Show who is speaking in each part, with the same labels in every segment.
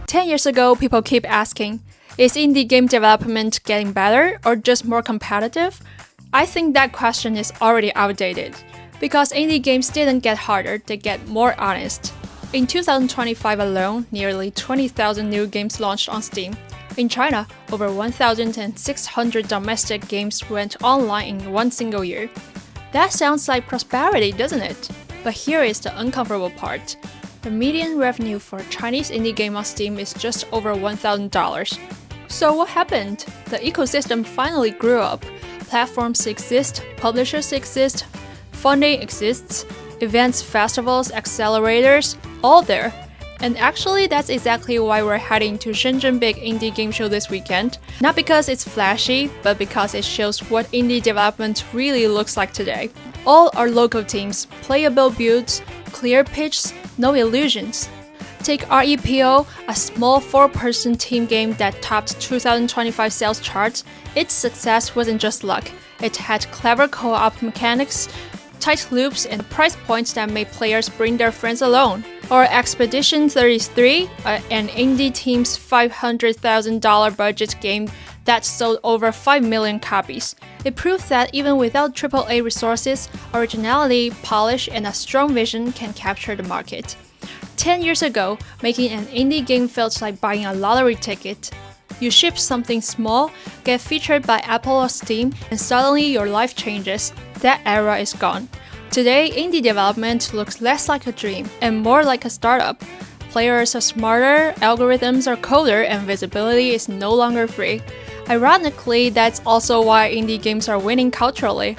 Speaker 1: 10 years ago, people keep asking, is indie game development getting better or just more competitive? I think that question is already outdated, because indie games didn't get harder, they get more honest. In 2025 alone, nearly 20,000 new games launched on Steam. In China, over 1,600 domestic games went online in one single year. That sounds like prosperity, doesn't it? But here is the uncomfortable part. The median revenue for a Chinese indie game on Steam is just over $1,000. So what happened? The ecosystem finally grew up. Platforms exist, publishers exist, funding exists, events, festivals, accelerators, all there. And actually, that's exactly why we're heading to Shenzhen Big Indie Game Show this weekend. Not because it's flashy, but because it shows what indie development really looks like today. All are local teams, playable builds, clear pitches, no illusions. Take REPO, a small 4-person team game that topped 2025 sales charts. Its success wasn't just luck. It had clever co-op mechanics, tight loops, and price points that made players bring their friends along. Or Expedition 33, an indie team's $500,000 budget game that sold over 5 million copies. It proved that even without AAA resources, originality, polish, and a strong vision can capture the market. 10 years ago, making an indie game felt like buying a lottery ticket. You ship something small, get featured by Apple or Steam, and suddenly your life changes. That era is gone. Today, indie development looks less like a dream and more like a startup. Players are smarter, algorithms are colder, and visibility is no longer free. Ironically, that's also why indie games are winning culturally.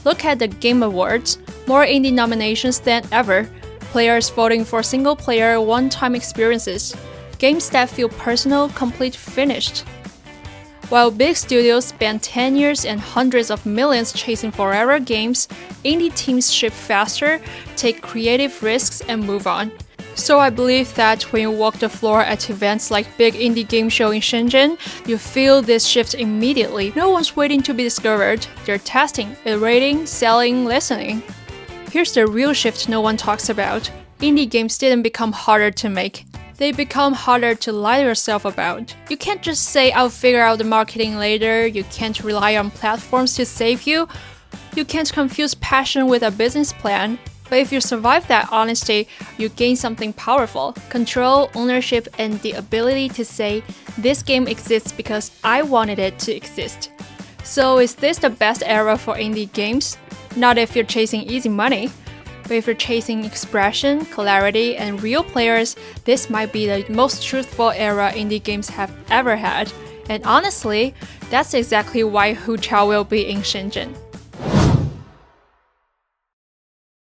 Speaker 1: Look at the Game Awards, more indie nominations than ever. Players voting for single-player, one-time experiences. Games that feel personal, complete, finished. While big studios spend 10 years and hundreds of millions chasing forever games, indie teams ship faster, take creative risks, and move on. So I believe that when you walk the floor at events like Big Indie Game Show in Shenzhen, you feel this shift immediately. No one's waiting to be discovered. They're testing, iterating, selling, listening. Here's the real shift no one talks about. Indie games didn't become harder to make. They become harder to lie to yourself about. You can't just say, I'll figure out the marketing later. You can't rely on platforms to save you. You can't confuse passion with a business plan. But if you survive that honesty, you gain something powerful: control, ownership, and the ability to say, this game exists because I wanted it to exist. So is this the best era for indie games? Not if you're chasing easy money. But if you're chasing expression, clarity, and real players, this might be the most truthful era indie games have ever had. And honestly, that's exactly why Huqiao will be in Shenzhen.